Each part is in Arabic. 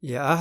يا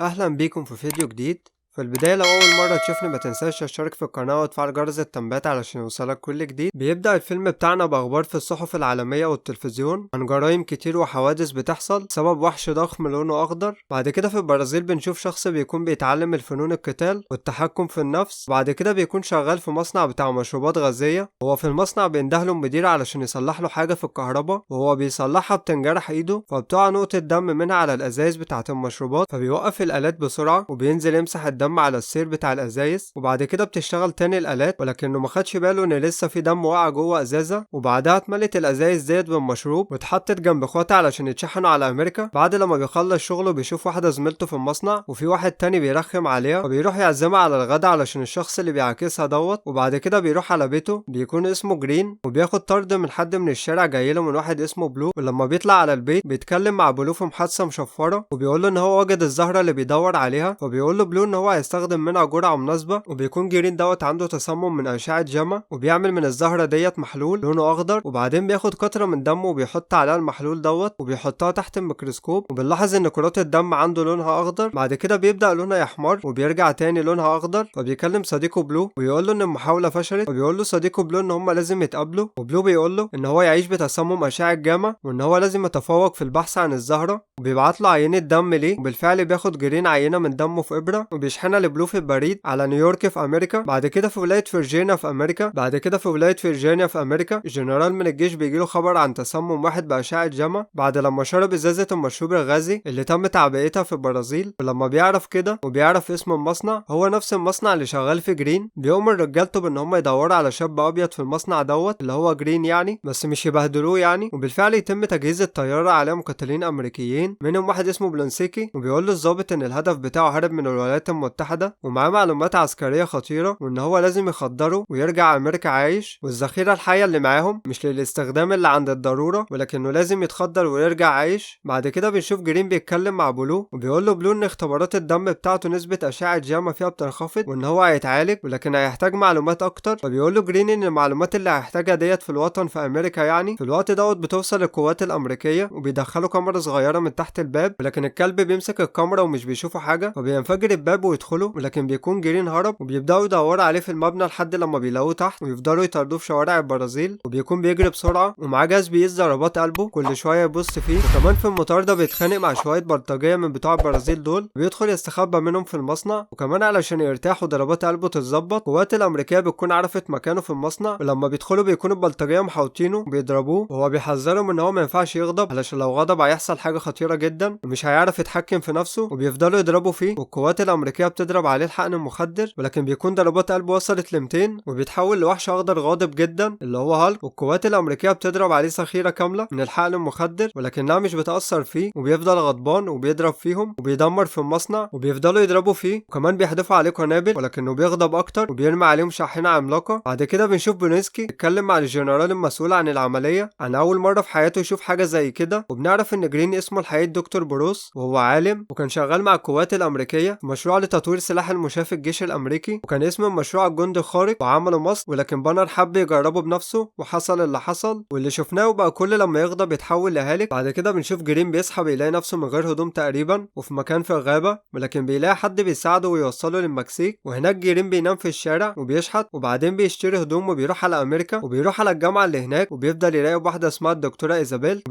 أهلا بيكم في فيديو جديد. في البداية لو أول مرة تشوفني ما تنساش تشترك في القناة وتفعل جرس التنبيهات علشان يوصلك كل جديد. بيبدأ الفيلم بتاعنا بأخبار في الصحف العالمية والتلفزيون عن جرائم كتير وحوادث بتحصل بسبب وحش ضخم لونه أخضر. بعد كده في البرازيل بنشوف شخص بيكون بيتعلم الفنون القتال والتحكم في النفس. بعد كده بيكون شغال في مصنع بتاع مشروبات غازية. هو في المصنع بيندهله المدير علشان يصلح له حاجة في الكهرباء، وهو بيصلحها بتنجرح ايده فبتقع نقطة دم منها على الأزايز بتاعة المشروبات، فبيوقف الآلات بسرعة وبينزل يمسح الدم على السير بتاع الازايز. وبعد كده بتشتغل تاني الالات، ولكنه ما خدش باله ان لسه في دم واقع جوه ازازه. وبعدها اتملت الازايز ديت بالمشروب واتحطت جنب اخواتها علشان يتشحنوا على امريكا. بعد لما بيخلص شغله بيشوف واحده زميلته في المصنع وفي واحد تاني بيرخم عليها، فبيروح يعزمها على الغدا علشان الشخص اللي بيعاكسها دوت. وبعد كده بيروح على بيته، بيكون اسمه جرين، وبياخد طرد من حد من الشارع جايله من واحد اسمه بلو. ولما بيطلع على البيت بيتكلم مع بلو في محادثه مشفره، وبيقول له ان هو وجد الزهره اللي بيدور عليها. فبيقول له بلو ان هو هيستخدم منها جرعه مناسبه، وبيكون جرين دوت عنده تسمم من اشعه جاما، وبيعمل من الزهره ديت محلول لونه اخضر. وبعدين بياخد قطره من دمه وبيحط عليها المحلول دوت وبيحطها تحت الميكروسكوب، وبنلاحظ ان كرات الدم عنده لونها اخضر. بعد كده بيبدا لونها يحمر وبيرجع تاني لونها اخضر. فبيكلم صديقه بلو ويقول له ان المحاوله فشلت، وبيقول له صديقه بلو ان هما لازم يتقابلوا. وبلو بيقول له ان هو يعيش بتسمم اشعه جاما وان هو لازم يتفوق في البحث عن الزهره، وبيبعت له عينه دم ليه. وبالفعل بياخد جرين عينه من دمه في ابره وبيشحنها لبلو في البريد على نيويورك في امريكا. بعد كده في ولايه فيرجينيا في امريكا جنرال من الجيش بيجيله خبر عن تسمم واحد باشعه جاما بعد لما شرب ازازه المشروب الغازي اللي تم تعبئتها في البرازيل. ولما بيعرف كده وبيعرف اسم المصنع هو نفس المصنع اللي شغال في جرين، بيؤمر رجالته بان هم يدوروا على شاب ابيض في المصنع دوت اللي هو جرين يعني، بس مش يبهدلوه يعني. وبالفعل يتم تجهيز الطياره على مقاتلين امريكيين منهم واحد اسمه بلونسيكي، وبيقول له الضابط ان الهدف بتاعه هرب من الولايات المتحده ومعاه معلومات عسكريه خطيره، وان هو لازم يخدره ويرجع امريكا عايش. والذخيره الحيه اللي معاهم مش للاستخدام اللي عند الضروره، ولكنه لازم يتخدر ويرجع عايش. بعد كده بنشوف جرين بيتكلم مع بلو وبيقول له بلو ان اختبارات الدم بتاعته نسبه اشعه جاما فيها بتنخفض وان هو هيتعالج ولكن هيحتاج معلومات اكتر. فبيقول له جرين ان المعلومات اللي هيحتاجها ديت في الوطن في امريكا يعني في الوقت دوت بتوصل القوات الامريكيه، وبيدخلوا كاميرا صغيره من تحت الباب، ولكن الكلب بيمسك الكاميرا ومش بيشوفوا حاجه فبينفجر الباب ويدخلوا. ولكن بيكون جرين هرب، وبيبداوا يدوروا عليه في المبنى لحد لما بيلاقوه تحت ويفضلوا يطاردوه في شوارع البرازيل. وبيكون بيجري بسرعه ومعاه جهاز بيقيس ضربات قلبه كل شويه يبص فيه. وكمان في المطارده بيتخانق مع شويه بلطجيه من بتوع البرازيل دول وبيدخل يستخبى منهم في المصنع. وكمان علشان يرتاح وضربات قلبه تتظبط القوات الامريكيه بتكون عرفت مكانه في المصنع، ولما بيدخلوا بيكون البلطجيه محاوطينه وبيضربوه، وهو بيحذرهم ان هو ما ينفعش يغضب علشان لو غضب هيحصل حاجه خطيره جدا ومش هيعرف يتحكم في نفسه. وبيفضلوا يضربوا فيه والقوات الامريكيه بتضرب عليه الحقن المخدر، ولكن بيكون ضربات قلبه وصلت ل 200 وبيتحول لوحش اخضر غاضب جدا اللي هو هالك. والقوات الامريكيه بتضرب عليه ذخيره كامله من الحقن المخدر ولكنها مش بتاثر فيه، وبيفضل غضبان وبيضرب فيهم وبيدمر في المصنع. وبيفضلوا يضربوا فيه وكمان بيحدفوا عليه قنابل، ولكنه بيغضب اكتر وبيرمي عليهم شاحنه عملاقه. بعد كده بنشوف بونسكي يتكلم مع الجنرال المسؤول عن العمليه عن اول مره في حياته يشوف حاجه زي كده. وبنعرف ان جرين اسمه الحقيقي دكتور بروس، وهو عالم وكان شغال مع القوات الامريكيه في مشروع لتطوير سلاح المشاة في الجيش الامريكي، وكان اسم المشروع الجند الخارق وعمله مصر. ولكن بانر حب يجربه بنفسه وحصل اللي حصل واللي شفناه، وبقى كل لما يغضب يتحول لهالك. بعد كده بنشوف جرين بيصحى بيلاقي نفسه من غير هدوم تقريبا وفي مكان في الغابه، ولكن بيلاقي حد بيساعده ويوصله للمكسيك. وهناك جرين بينام في الشارع وبيشحت، وبعدين بيشتري هدوم وبيروح على امريكا وبيروح على الجامعه اللي هناك، وبيفضل يراقب واحده اسمها الدكتوره ايزابيل،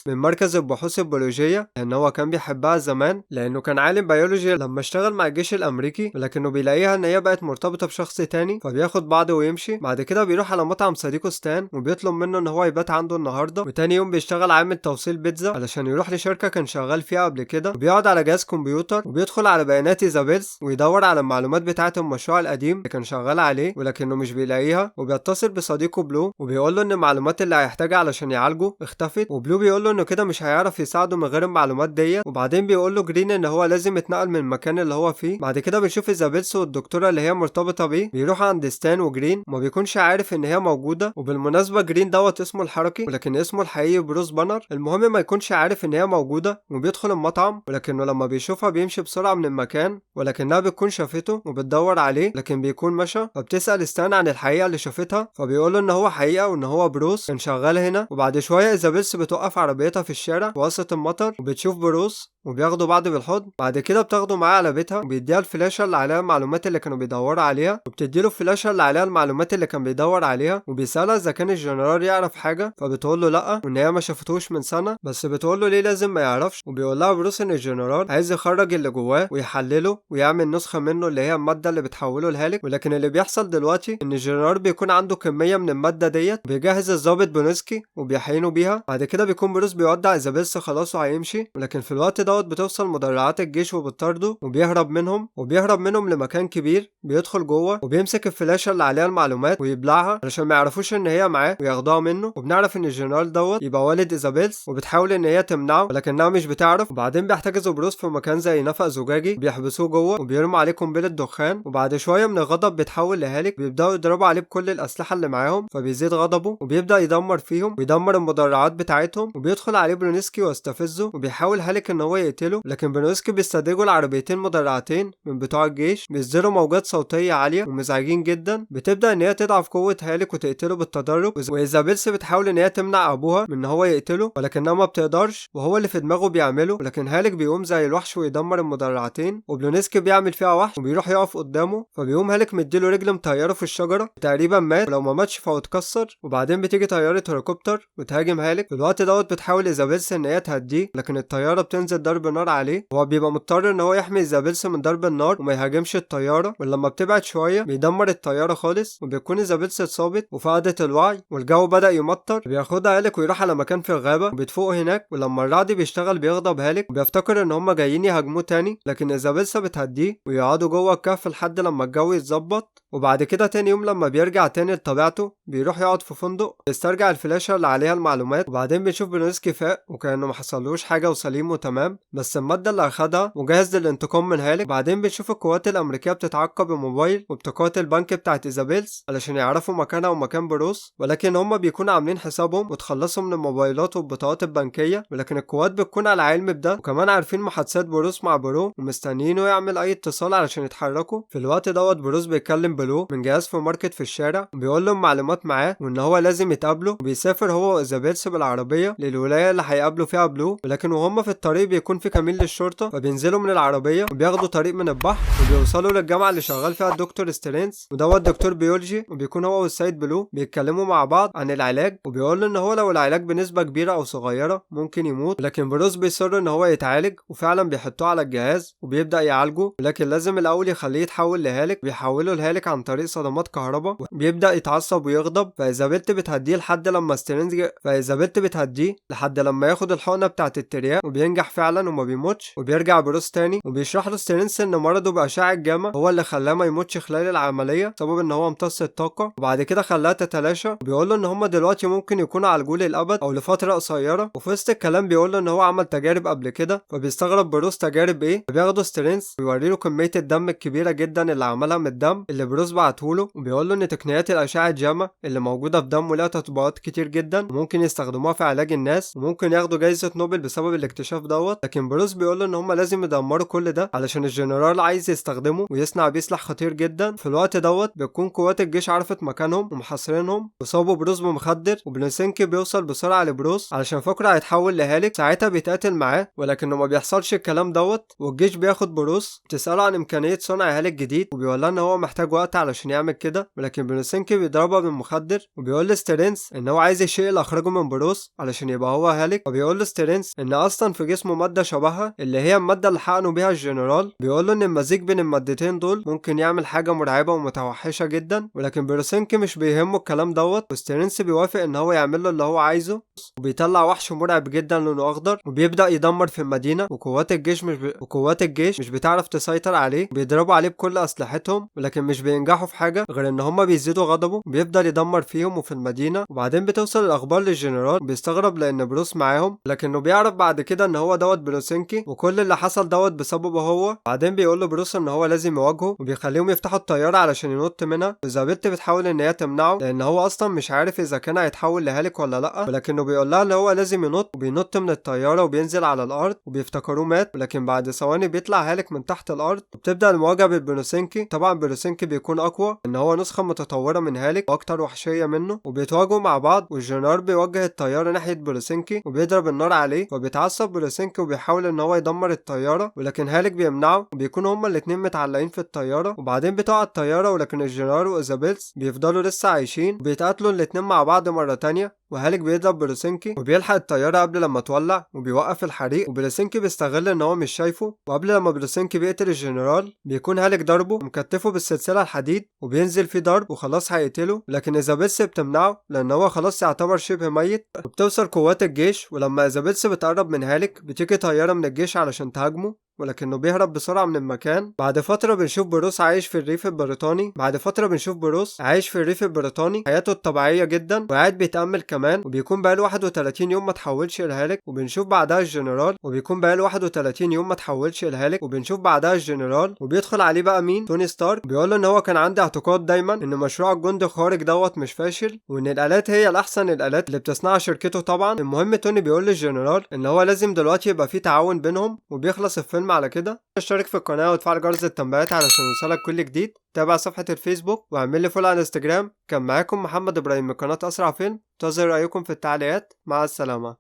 من مركز البحوث البيولوجيه لان هو كان بيحبها زمان لانه كان عالم بيولوجي لما اشتغل مع الجيش الامريكي، ولكنه بيلاقيها ان هي بقت مرتبطه بشخص تاني فبياخد بعضه ويمشي. بعد كده بيروح على مطعم صديقه ستان وبيطلب منه ان هو يبات عنده النهارده، وتاني يوم بيشتغل عامل توصيل بيتزا علشان يروح لشركه كان شغال فيها قبل كده. وبيقعد على جهاز كمبيوتر وبيدخل على بيانات ايزابيلز ويدور على المعلومات بتاعه المشروع القديم اللي كان شغال عليه، ولكنه مش بيلاقيها. وبيتصل بصديقه بلو وبيقول له ان المعلومات اللي هيحتاجها علشان يعالجه اختفت، وبلو بيقول له انه كده مش هيعرف يساعده من غير المعلومات دي. وبعدين بيقول له جرين ان هو لازم يتنقل يتنقل من المكان اللي هو فيه. بعد كده بنشوف ايزابيلس والدكتوره اللي هي مرتبطه بيه بيروحوا عند ستان وجرين وما بيكونش عارف ان هي موجوده. وبالمناسبه جرين اسمه الحركي ولكن اسمه الحقيقي بروس بانر. المهم ما يكونش عارف ان هي موجوده وبيدخل المطعم، ولكنه لما بيشوفها بيمشي بسرعه من المكان ولكنها بتكون شافته وبتدور عليه لكن بيكون مشى. فبتسال ستان عن الحقيقه اللي شافتها فبيقول له ان هو حقيقه وان هو بروس كان شغال هنا. وبعد شويه ايزابيلس بتوقف عربيتها في الشارع وسط المطر وبتشوف بروس وبياخدوا بعض بالحضن. بعد كده بتاخده معاه على بيتها وبيديها الفلاشه اللي عليها المعلومات اللي كانوا بيدوروا عليها، وبتديله الفلاشه اللي عليها المعلومات اللي كان بيدور عليها. وبيسالها اذا كان الجنرال يعرف حاجه فبتقول له لا وان هي ما شافتوش من سنه، بس بتقول له ليه لازم ما يعرفش. وبيقول لها بروس ان الجنرال عايز يخرج اللي جواه ويحلله ويعمل نسخه منه اللي هي الماده اللي بتحوله لهالك. ولكن اللي بيحصل دلوقتي ان الجنرال بيكون عنده كميه من الماده ديت بيجهز الضابط بونسكي وبيحينه بيها. بعد كده بيكون بروس بيودع ايزابيلس خلاص وهيمشي، ولكن في الوقت بتوصل مدرعات الجيش وبتطارده وبيهرب منهم لمكان كبير. بيدخل جوه وبيمسك الفلاشه اللي عليها المعلومات ويبلعها علشان ما يعرفوش ان هي معاه وياخدوها منه. وبنعرف ان الجنرال يبقى والد ايزابيلس وبتحاول ان هي تمنعه ولكنها مش بتعرف. وبعدين بيحتجزوا بروس في مكان زي نفق زجاجي بيحبسوه جوه وبيرموا عليه قنبله دخان. وبعد شويه من الغضب بيتحول لهالك بيبداوا يضربوا عليه بكل الاسلحه اللي معاهم فبيزيد غضبه وبيبدا يدمر فيهم ويدمر المدرعات بتاعتهم. وبيدخل عليه برونسكي ويستفزه وبيحاول هالك ان هو يقتله، لكن برونسكي بيستدرجوا العربيتين مدرعتين من بتوع الجيش بيصدروا موجات صوتيه عاليه ومزعجين جدا. بتبدا ان هي تضعف قوه هالك وتقتله بالتدرج. وايزابيلس بتحاول ان هي تمنع ابوها من ان هو يقتله ولكنها ما بتقدرش وهو اللي في دماغه بيعمله، ولكن هالك بيقوم زي الوحش ويدمر المدرعتين وبلونسكي بيعمل فيها وحش وبيروح يقف قدامه. فبيقوم هالك مديله رجل مطيره في الشجره تقريبا مات، ولو ما ماتش فهو اتكسر. وبعدين بتيجي طياره هليكوبتر وتهاجم هالك. في الوقت بتحاول ايزابيلس ان هي تهديه لكن الطياره بتنزل ضرب نار عليه وهو بيبقى مضطر ان هو يحمي ايزابيلس من ضرب النار وما يهاجمش الطياره. ولما بتبعد شويه بيدمر الطياره خالص وبيكون ايزابيلس اتصابت وفقدت الوعي والجو بدا يمطر. بياخدها هالك ويروح على مكان في الغابه وبتفوق هناك، ولما الرعد بيشتغل بيغضب هالك وبيفتكر ان هم جايين يهاجموه تاني، لكن ايزابيلس بتهديه ويقعدوا جوه الكهف لحد لما الجو يتظبط. وبعد كده تاني يوم لما بيرجع تاني لطبيعته بيروح يقعد في فندق يسترجع الفلاشه اللي عليها المعلومات. وبعدين بنشوف بونسكي فاق وكانه ما حصلوش حاجه وسليم وتمام، بس الماده اللي اخدها وجاهز للانتقام من هالك. بعدين بنشوف القوات الامريكيه بتتعقب الموبايل وبتقاتل البنك بتاعت ايزابيلس علشان يعرفوا مكانها ومكان بروس، ولكن هم بيكونوا عاملين حسابهم وتخلصوا من الموبايلات والبطاقات البنكيه. ولكن القوات بتكون على علم بده وكمان عارفين محادثات بروس مع برو ومستنيينه يعمل اي اتصال علشان يتحركوا. في الوقت بروس بيكلم بلو من جهاز في ماركت في الشارع وبيقول لهم معلومات معاه وان هو لازم يتقابلوا. وبيسافر هو وايزابيلس بالعربيه للولايه اللي هيقابلوا فيها بلو، ولكن وهم في الطريق بيكون في كمين للشرطه فبينزلوا من العربيه وبياخدوا طريق من البحر وبيوصلوا للجامعه اللي شغال فيها الدكتور ستيرنز دكتور بيولوجي. وبيكون هو والسيد بلو بيتكلموا مع بعض عن العلاج وبيقول له ان هو لو العلاج بنسبه كبيره او صغيره ممكن يموت، لكن بروس بيصر ان هو يتعالج وفعلا بيحطوه على الجهاز وبيبدا يعالجه، لكن لازم الاول يخليه يتحول لهالك. بيحوله لهالك عن طريق صدمات كهرباء بيبدا يتعصب ويغضب. فايزابيلت بتهديه لحد لما ياخد الحقنه بتاعه الترياق وبينجح فعلا وما بيموتش. وبيرجع بروس تاني وبيشرح له ستيرنز ان مرضه باشعه جاما هو اللي خلاه ما يموتش خلال العمليه بسبب ان هو امتص الطاقه وبعد كده خلاها تتلاشى. وبيقول له ان هم دلوقتي ممكن يكونوا عالجوه للابد او لفتره قصيره. وفي وسط الكلام بيقول له ان هو عمل تجارب قبل كده فبيستغرب بروس تجارب ايه. فبياخده ستيرنز ويوري له كميه الدم الكبيره جدا اللي عملها من الدم اللي بروس بعته له، وبيقول له ان تقنيات الاشعه جاما اللي موجوده في دمه لها تطبيقات كتير جدا وممكن يستخدموها في علاج الناس وممكن ياخدوا جائزه نوبل بسبب الاكتشاف لكن بروس بيقول له ان هم لازم يدمروا كل ده علشان الجنرال عايز يستخدمه ويصنع بيه سلاح خطير جدا. في الوقت بتكون قوات الجيش عرفت مكانهم ومحاصرينهم وصابوا بروس بمخدر. وبلونسكي بيوصل بسرعه لبروس علشان فكره هيتحول لهالك، ساعتها بيتقاتل معاه ولكنه ما بيحصلش الكلام والجيش بياخد بروس بتساله عن امكانيه صنع هالك جديد وبيقول ان هو محتاج وقت علشان يعمل كده، ولكن بلونسكي بيضربها بالمخدر وبيقول لستيرنز ان هو عايز الشيء اللي اخرجه من بروس علشان يبقى هو هالك. وبيقول لستيرنز ان اصلا في جسمه ماده شبهها اللي هي الماده اللي حقنوا بيها الجنرال. بيقول له ان المزيج بين المادتين دول ممكن يعمل حاجه مرعبه ومتوحشه جدا، ولكن بروسنكي مش بيهمه الكلام وستيرنز بيوافق ان هو يعمل له اللي هو عايزه وبيطلع وحش مرعب جدا لونه اخضر وبيبدا يدمر في المدينه. وقوات الجيش مش بتعرف تسيطر عليه، بيضربوا عليه بكل اسلحتهم ولكن مش بينجحوا في حاجه غير ان هم بيزيدوا غضبه وبيفضل يدمر فيهم وفي المدينه. وبعدين بتوصل الاخبار للجنرال بيستغرب لان بروس معاهم، لكنه بيعرف بعد كده ان هو بروسينكي، وكل اللي حصل بسببه هو. بعدين بيقول له بروس ان هو لازم يواجهه، وبيخليهم يفتحوا الطياره علشان ينط منها. ايزابيل بتحاول ان هي تمنعه لان هو اصلا مش عارف اذا كان هيتحول لهالك ولا لا، ولكنه بيقول لها ان هو لازم ينط، وبينط من الطياره وبينزل على الارض، وبيفتكروه مات. ولكن بعد ثواني بيطلع هالك من تحت الارض، وبتبدا المواجهه ببروسينكي. طبعا بروسينكي بيكون اقوى ان هو نسخه متطوره من هالك واكتر وحشيه منه، وبيتواجهوا مع بعض. والجنرال بيوجه الطياره ناحيه بروسينكي وبيضرب النار عليه، وبيتعصب بروسينكي وبيحاول ان هو يدمر الطياره، ولكن هالك بيمنعه، وبيكونوا هما الاتنين متعلقين في الطياره. وبعدين بتقع الطياره، ولكن الجنرال وايزابيلز بيفضلوا لسه عايشين، وبيتقاتلوا الاتنين مع بعض مره تانية. وهالك بيضرب بروسينكي وبيلحق الطياره قبل لما تولع، وبيوقف الحريق. وبروسينكي بيستغل ان هو مش شايفه، وقبل لما بروسينكي بيقتل الجنرال بيكون هالك ضربه ومكتفه بالسلسله الحديد، وبينزل فيه ضرب وخلاص هيقتله. لكن ايزابيلز بتمنعه لان هو خلاص يعتبر شبه ميت. وبتوصل قوات الجيش، ولما ايزابيلز بتقرب من هالك بتيجي طياره من الجيش علشان تهاجمه، ولكنه بيهرب بسرعة من المكان. بعد فترة بنشوف بروس عايش في الريف البريطاني حياته الطبيعية جدا، وقاعد بيتأمل كمان، وبيكون بقاله 31 يوم ما تحولش لهالك. وبنشوف بعدها الجنرال وبيدخل عليه بقى مين؟ توني ستارك. بيقول له ان هو كان عنده اعتقاد دايما ان مشروع الجندي الخارق مش فاشل، وان الالات هي الاحسن الالات اللي بتصنعها شركته. طبعا المهم توني بيقول للجنرال ان هو لازم دلوقتي يبقى في تعاون بينهم، وبيخلص الفيلم على كده. اشترك في القناة وتفعل جرس التنبيهات علشان يوصلك كل جديد. تابع صفحة الفيسبوك واعمل لي فولو على الانستجرام. كان معاكم محمد ابراهيم من قناة اسرع فيلم. انتظر رأيكم في التعليقات. مع السلامة.